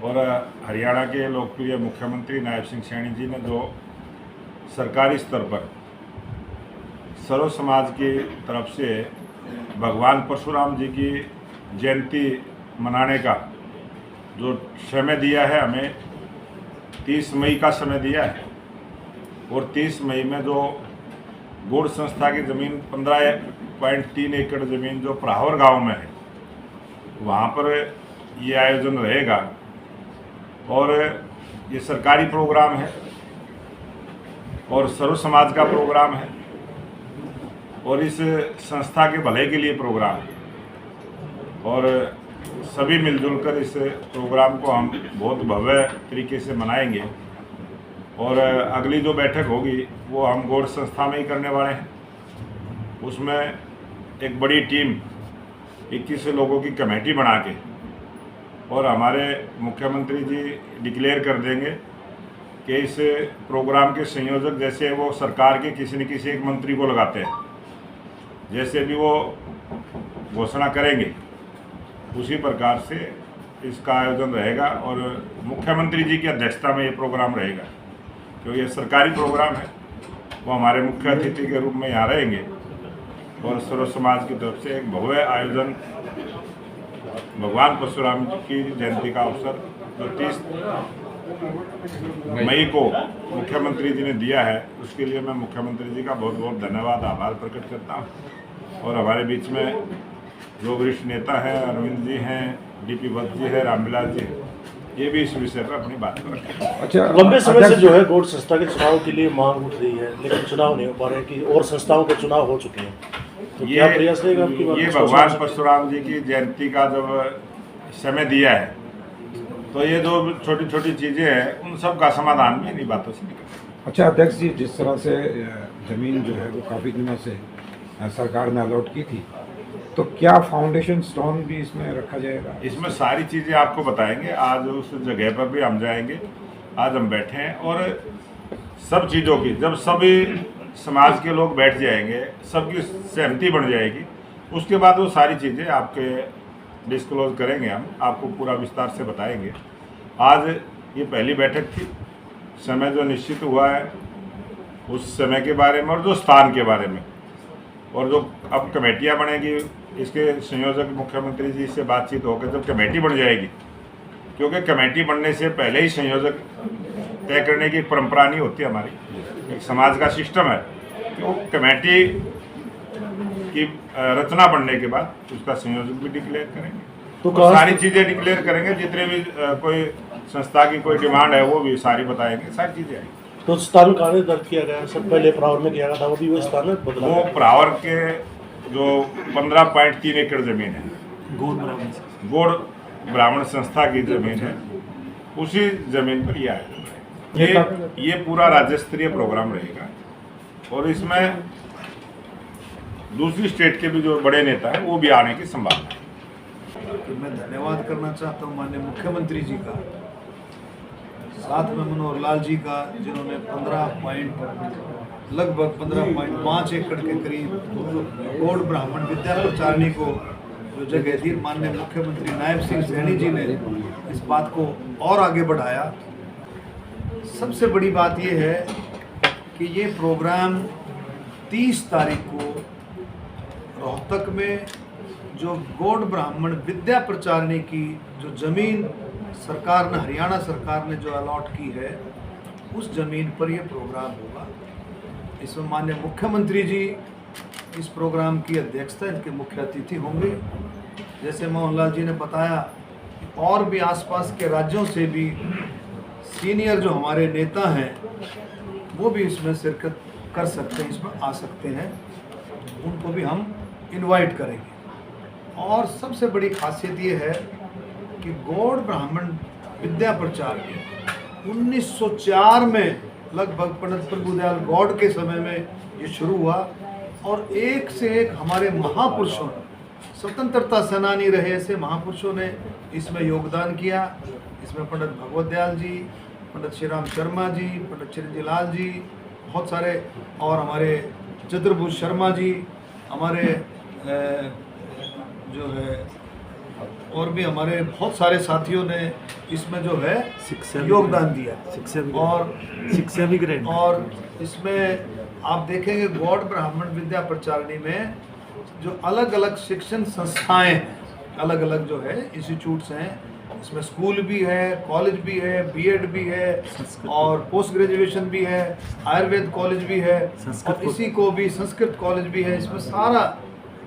और हरियाणा के लोकप्रिय मुख्यमंत्री नायब सिंह सैनी जी ने जो सरकारी स्तर पर सर्व समाज की तरफ से भगवान परशुराम जी की जयंती मनाने का जो समय दिया है, हमें 30 मई का समय दिया है। और 30 मई में जो गुड़ संस्था की ज़मीन 15.3 एकड़ ज़मीन जो प्राहवर गांव में है, वहाँ पर ये आयोजन रहेगा। और ये सरकारी प्रोग्राम है और सर्व समाज का प्रोग्राम है और इस संस्था के भले के लिए प्रोग्राम है। और सभी मिलजुल कर इस प्रोग्राम को हम बहुत भव्य तरीके से मनाएंगे। और अगली जो बैठक होगी वो हम गौड़ संस्था में ही करने वाले हैं। उसमें एक बड़ी टीम 21 लोगों की कमेटी बना के और हमारे मुख्यमंत्री जी डिक्लेयर कर देंगे कि इस प्रोग्राम के संयोजक जैसे वो सरकार के किसी न किसी एक मंत्री को लगाते हैं, जैसे भी वो घोषणा करेंगे उसी प्रकार से इसका आयोजन रहेगा। और मुख्यमंत्री जी की अध्यक्षता में ये प्रोग्राम रहेगा। तो ये सरकारी प्रोग्राम है, वो हमारे मुख्य अतिथि के रूप में यहाँ रहेंगे और सर्व समाज की तरफ से एक भव्य आयोजन भगवान परशुराम की जयंती का अवसर जो 30 मई को मुख्यमंत्री जी ने दिया है, उसके लिए मैं मुख्यमंत्री जी का बहुत बहुत धन्यवाद आभार प्रकट करता हूँ। और हमारे बीच में जो वरिष्ठ नेता हैं, अरविंद जी हैं, डीपी भट्ट जी हैं, रामविलास जी हैं, ये भी इस विषय पर अपनी बात को रखें। अच्छा, लंबे समय से जो है गौड़ संस्था के चुनाव के लिए मांग उठ रही है, लेकिन चुनाव नहीं हो पा रहे कि और संस्थाओं के चुनाव हो चुके हैं, तो क्या प्रयास रहेगा आपकी बात? ये भगवान परशुराम जी की जयंती का जब समय दिया है तो ये जो छोटी छोटी चीज़ें हैं उन सब का समाधान भी इन्हीं बातों से निकलता है। अच्छा अध्यक्ष जी, जिस तरह से ज़मीन जो है वो काफ़ी दिनों से सरकार ने अलॉट की थी, तो क्या फाउंडेशन स्टोन भी इसमें रखा जाएगा? इसमें सारी चीज़ें आपको बताएंगे। आज उस जगह पर भी हम जाएंगे। आज हम बैठे हैं और सब चीज़ों की जब सभी समाज के लोग बैठ जाएंगे, सबकी सहमति बन जाएगी, उसके बाद वो सारी चीज़ें आपके डिस्क्लोज करेंगे, हम आपको पूरा विस्तार से बताएंगे। आज ये पहली बैठक थी। समय जो निश्चित हुआ है उस समय के बारे में और जो स्थान के बारे में, और जो अब कमेटियाँ बनेगी इसके संयोजक मुख्यमंत्री जी से बातचीत होकर जब कमेटी बन जाएगी, क्योंकि कमेटी बनने से पहले ही संयोजक तय करने की परंपरा नहीं होती हमारी, एक समाज का सिस्टम है कि वो कमेटी की रचना बनने के बाद उसका संयोजक भी डिक्लेयर करेंगे। तो सारी चीज़ें डिक्लेयर करेंगे, जितने भी कोई संस्था की कोई डिमांड है वो भी सारी बताएंगे, सारी चीज़ें आएंगी। तो स्थान कहाँ दर्ज किया गया है? सब पहले प्रावर में किया गया था, वो भी वो स्थान बदला? वो प्रावर के जो 15.3 एकड़ ज़मीन है, गौड़ ब्राह्मण संस्था की ज़मीन है, उसी ज़मीन पर ये आयोजन ये पूरा राज्य स्तरीय प्रोग्राम रहेगा। और इसमें दूसरी स्टेट के भी जो बड़े नेता हैं वो भी आने की संभावना है। तो मैं धन्यवाद करना चाहता हूँ माननीय मुख्यमंत्री जी का, साथ में मनोहर लाल जी का, जिन्होंने लगभग 15.5 एकड़ के करीब गौड़ ब्राह्मण विद्या प्रचारणी को जो जगह दी, माननीय मुख्यमंत्री नायब सिंह सैनी जी ने इस बात को और आगे बढ़ाया। सबसे बड़ी बात यह है कि ये प्रोग्राम 30 तारीख को रोहतक में जो गौड़ ब्राह्मण विद्या प्रचारणी की जो ज़मीन सरकार ने, हरियाणा सरकार ने जो अलॉट की है, उस ज़मीन पर यह प्रोग्राम होगा। इसमें माननीय मुख्यमंत्री जी इस प्रोग्राम की अध्यक्षता, इनके मुख्य अतिथि होंगे। जैसे मोहनलाल जी ने बताया, और भी आसपास के राज्यों से भी सीनियर जो हमारे नेता हैं वो भी इसमें शिरकत कर सकते हैं, इसमें आ सकते हैं, उनको भी हम इनवाइट करेंगे। और सबसे बड़ी खासियत ये है कि गौड़ ब्राह्मण विद्या प्रचार 1904 में लगभग पंडित प्रभुदयाल गौड़ के समय में ये शुरू हुआ। और एक से एक हमारे महापुरुषों, स्वतंत्रता सेनानी रहे ऐसे महापुरुषों ने इसमें योगदान किया। इसमें पंडित भगवत दयाल जी, पंडित श्री राम शर्मा जी, पंडित चिरंजी लाल जी, बहुत सारे, और हमारे चतुर्भुज शर्मा जी, हमारे जो है और भी हमारे बहुत सारे साथियों ने इसमें जो है शिक्षा भी योगदान दिया और शिक्षा भी ग्रेड और इसमें आप देखेंगे गौड़ ब्राह्मण विद्या प्रचारिणी में जो अलग अलग शिक्षण संस्थाएं हैं, अलग अलग जो है इंस्टीट्यूट्स हैं, इसमें स्कूल भी है, कॉलेज भी है, बीएड भी है और पोस्ट ग्रेजुएशन भी है, आयुर्वेद कॉलेज भी है और इसी को भी संस्कृत कॉलेज भी है। इसमें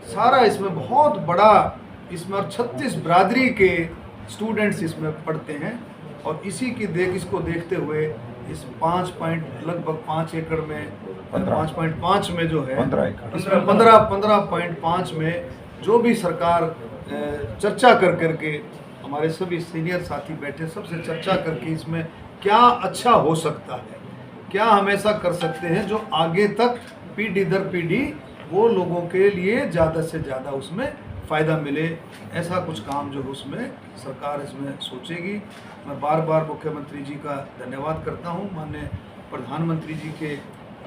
सारा इसमें बहुत बड़ा इसमें 36 बिरादरी के स्टूडेंट्स इसमें पढ़ते हैं और इसी की इसको देखते हुए इस लगभग 5 एकड़ में 5.5 में जो है 15 एकड़ इसमें 15.5 में जो भी सरकार चर्चा करके हमारे सभी सीनियर साथी बैठे सबसे चर्चा करके इसमें क्या अच्छा हो सकता है, क्या हम ऐसा कर सकते हैं जो आगे तक पीढ़ी दर पीढ़ी वो लोगों के लिए ज़्यादा से ज़्यादा उसमें फ़ायदा मिले, ऐसा कुछ काम जो उसमें सरकार इसमें सोचेगी। मैं बार बार मुख्यमंत्री जी का धन्यवाद करता हूँ। माननीय प्रधानमंत्री जी के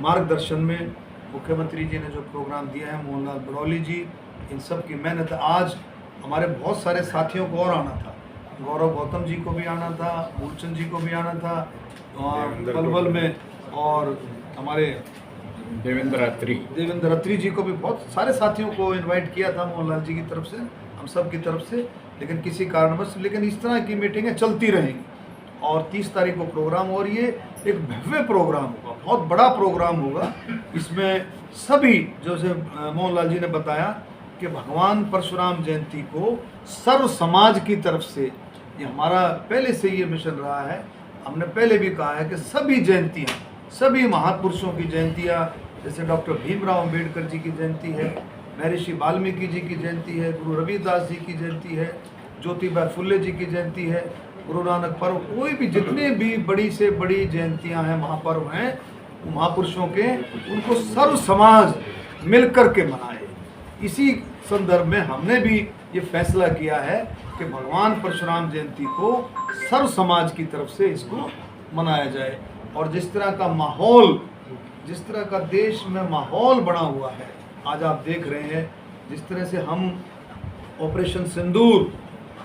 मार्गदर्शन में मुख्यमंत्री जी ने जो प्रोग्राम दिया है, मोहनलाल बड़ौली जी, इन सब की मेहनत। आज हमारे बहुत सारे साथियों को और आना था, गौरव गौतम जी को भी आना था, मूलचंद जी को भी आना था पलवल में, और हमारे देवेंद्र अत्री जी को भी, बहुत सारे साथियों को इनवाइट किया था मोहनलाल जी की तरफ से, हम सब की तरफ से, लेकिन किसी कारणवश, लेकिन इस तरह की मीटिंगें चलती रहेंगी। और 30 तारीख को प्रोग्राम और ये एक भव्य प्रोग्राम होगा, बहुत बड़ा प्रोग्राम होगा। इसमें सभी जैसे मोहनलाल जी ने बताया कि भगवान परशुराम जयंती को सर्व समाज की तरफ से, ये हमारा पहले से ये मिशन रहा है। हमने पहले भी कहा है कि सभी जयंतियाँ, सभी महापुरुषों की जयंतियाँ, जैसे डॉक्टर भीमराव अंबेडकर जी की जयंती है, महर्षि वाल्मीकि जी की जयंती है, गुरु रविदास जी की जयंती है, ज्योतिबा फुले जी की जयंती है, गुरु नानक पर्व, कोई भी जितने भी बड़ी से बड़ी जयंतियाँ हैं, महापर्व हैं महापुरुषों के, उनको सर्व समाज मिलकर के मनाए। इसी संदर्भ में हमने भी ये फैसला किया है कि भगवान परशुराम जयंती को सर्व समाज की तरफ से इसको मनाया जाए। और जिस तरह का माहौल, जिस तरह का देश में माहौल बना हुआ है, आज आप देख रहे हैं जिस तरह से हम ऑपरेशन सिंदूर,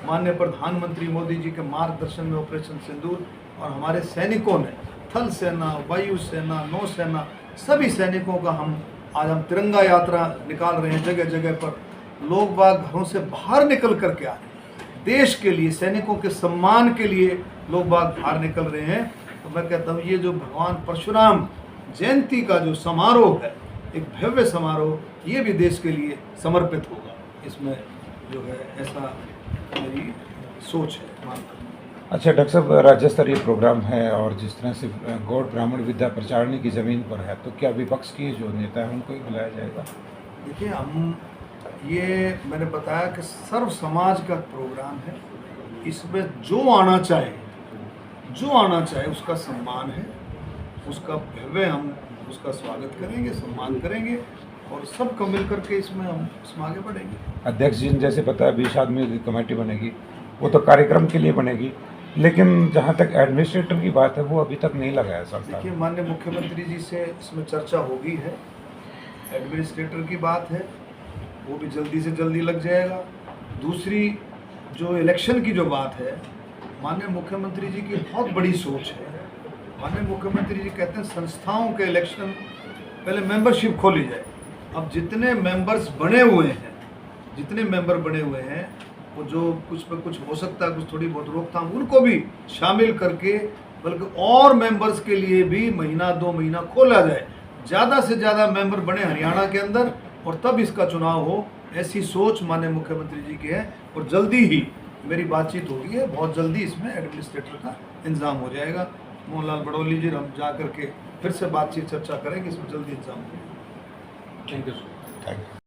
माननीय प्रधानमंत्री मोदी जी के मार्गदर्शन में ऑपरेशन सिंदूर, और हमारे सैनिकों ने, थल सेना, वायु सेना, नौसेना, सभी सैनिकों का आज हम तिरंगा यात्रा निकाल रहे हैं। जगह जगह पर लोग बाग घरों से बाहर निकल करके आ रहे हैं, देश के लिए, सैनिकों के सम्मान के लिए लोग बाग बाहर निकल रहे हैं। तो मैं कहता हूँ ये जो भगवान परशुराम जयंती का जो समारोह है, एक भव्य समारोह, ये भी देश के लिए समर्पित होगा। इसमें जो है ऐसा मेरी सोच है। अच्छा डॉक्टर साहब, राज्य स्तरीय प्रोग्राम है और जिस तरह से गौड़ ब्राह्मण विद्या प्रचारिणी की ज़मीन पर है, तो क्या विपक्ष के जो नेता हैं उनको ही बुलाया जाएगा? देखिए, मैंने बताया कि सर्व समाज का प्रोग्राम है। इसमें जो आना चाहे उसका सम्मान है, उसका भव्य हम उसका स्वागत करेंगे, सम्मान करेंगे और सबको मिलकर के इसमें हम आगे बढ़ेंगे। अध्यक्ष जी ने जैसे बताया 20 आदमी की कमेटी बनेगी, वो तो कार्यक्रम के लिए बनेगी, लेकिन जहाँ तक एडमिनिस्ट्रेटर की बात है वो अभी तक नहीं लगाया सरकार। देखिए, माननीय मुख्यमंत्री जी से इसमें चर्चा होगी है, एडमिनिस्ट्रेटर की बात है, वो भी जल्दी से जल्दी लग जाएगा। दूसरी जो इलेक्शन की जो बात है, माननीय मुख्यमंत्री जी की बहुत बड़ी सोच है। माननीय मुख्यमंत्री जी कहते हैं संस्थाओं के इलेक्शन पहले मेंबरशिप खोली जाए। अब जितने मेंबर्स बने हुए हैं वो जो कुछ पे कुछ हो सकता है, कुछ थोड़ी बहुत रोकथाम, उनको भी शामिल करके, बल्कि और मेंबर्स के लिए भी महीना 2 महीना खोला जाए, ज़्यादा से ज़्यादा मेंबर बने हरियाणा के अंदर, और तब इसका चुनाव हो। ऐसी सोच माननीय मुख्यमंत्री जी की है और जल्दी ही मेरी बातचीत होगी है, बहुत जल्दी इसमें एडमिनिस्ट्रेटर का इंतजाम हो जाएगा। मोहनलाल बड़ौली जी, हम जा करके फिर से बातचीत चर्चा करेंगे, इसमें जल्दी इंतजाम होगा। Thank you. Thank you.